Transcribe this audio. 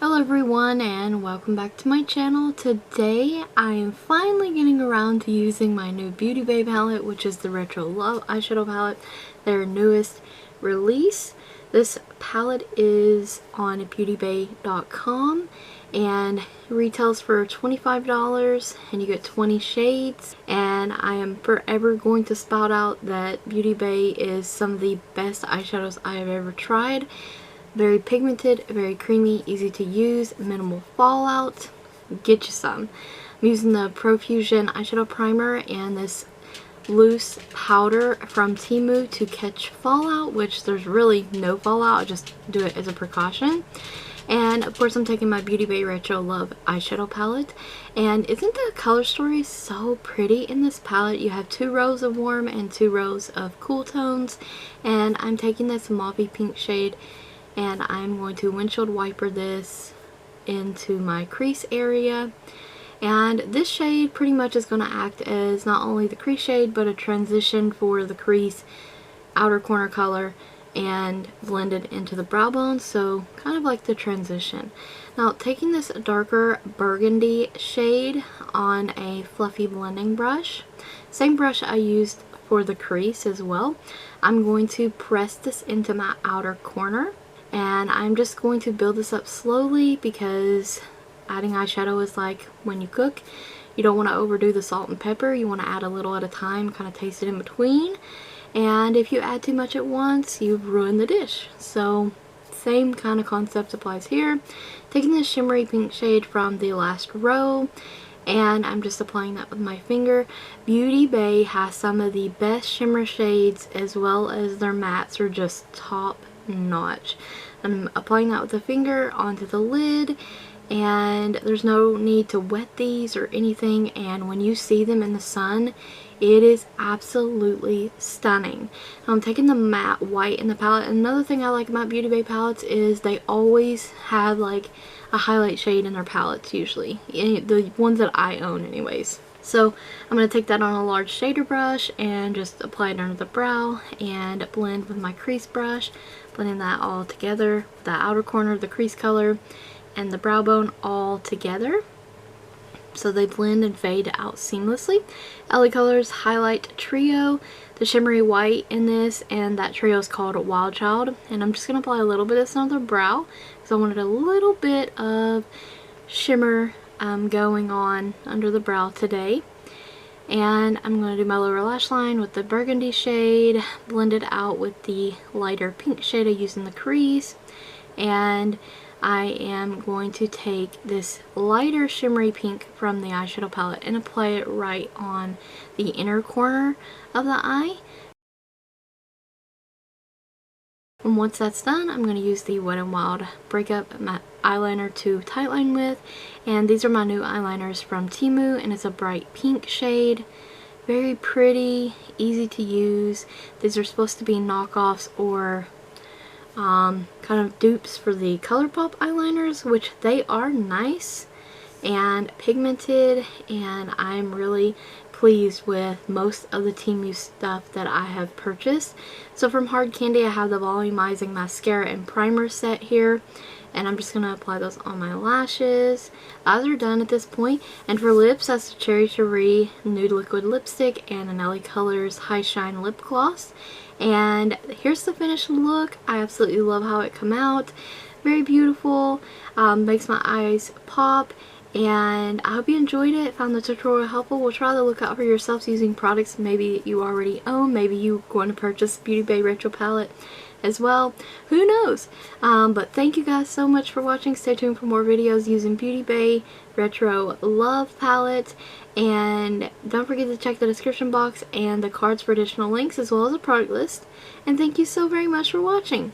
Hello everyone and welcome back to my channel. Today I am finally getting around to using my new BeautyBay palette, which is the Retro Love eyeshadow palette, their newest release. This palette is on BeautyBay.com and retails for $25 and you get 20 shades, and I am forever going to spout out that BeautyBay is some of the best eyeshadows I have ever tried. Very pigmented, very creamy, easy to use, minimal fallout. Get you some. I'm using the Profusion eyeshadow primer and this loose powder from TEMU to catch fallout, which there's really no fallout. I just do it as a precaution. And of course I'm taking my BeautyBay Retro Love eyeshadow palette. And isn't the color story so pretty in this palette? You have 2 rows of warm and 2 rows of cool tones. And I'm taking this mauvey pink shade and I'm going to windshield wiper this into my crease area. And this shade pretty much is going to act as not only the crease shade but a transition for the crease outer corner color and blended into the brow bone, so kind of like the transition. Now taking this darker burgundy shade on a fluffy blending brush, same brush I used for the crease as well, I'm going to press this into my outer corner. And I'm just going to build this up slowly because adding eyeshadow is like when you cook. You don't want to overdo the salt and pepper. You want to add a little at a time, kind of taste it in between. And if you add too much at once, you've ruined the dish. So same kind of concept applies here. Taking this shimmery pink shade from the last row, and I'm just applying that with my finger. BeautyBay has some of the best shimmer shades, as well as their mattes are just top notch. I'm applying that with the finger onto the lid, and there's no need to wet these or anything, and when you see them in the sun it is absolutely stunning. I'm taking the matte white in the palette. Another thing I like about BeautyBay palettes is they always have like a highlight shade in their palettes, usually the ones that I own anyways. So I'm going to take that on a large shader brush and just apply it under the brow and blend with my crease brush, blending that all together, the outer corner of the crease color and the brow bone all together, so they blend and fade out seamlessly. LaColors Highlight Trio, the shimmery white in this, and that trio is called Wild Child. And I'm just going to apply a little bit of this on the brow because I wanted a little bit of shimmer going on under the brow today. And I'm going to do my lower lash line with the burgundy shade, blend it out with the lighter pink shade I used in the crease. And I am going to take this lighter shimmery pink from the eyeshadow palette and apply it right on the inner corner of the eye. And once that's done, I'm going to use the WetnWild Breakup matte eyeliner to tightline with. And these are my new eyeliners from TEMU, and it's a bright pink shade. Very pretty, easy to use. These are supposed to be knockoffs or kind of dupes for the ColourPop eyeliners, which they are nice and pigmented, and I'm really pleased with most of the TEMU stuff that I have purchased. So from Hard Candy I have the Volumizing mascara and primer set here, and I'm just going to apply those on my lashes. Eyes are done at this point. And for lips, that's the Cherry Cherie Nude Liquid Lipstick and an LaColors High Shine Lip Gloss. And here's the finished look. I absolutely love how it come out. Very beautiful. Makes my eyes pop. And I hope you enjoyed it, found the tutorial helpful. We'll try to look out for yourselves using products maybe you already own. Maybe you're going to purchase BeautyBay Retro Palette as well. Who knows? But thank you guys so much for watching. Stay tuned for more videos using BeautyBay Retro Love Palette. And don't forget to check the description box and the cards for additional links as well as a product list. And thank you so very much for watching.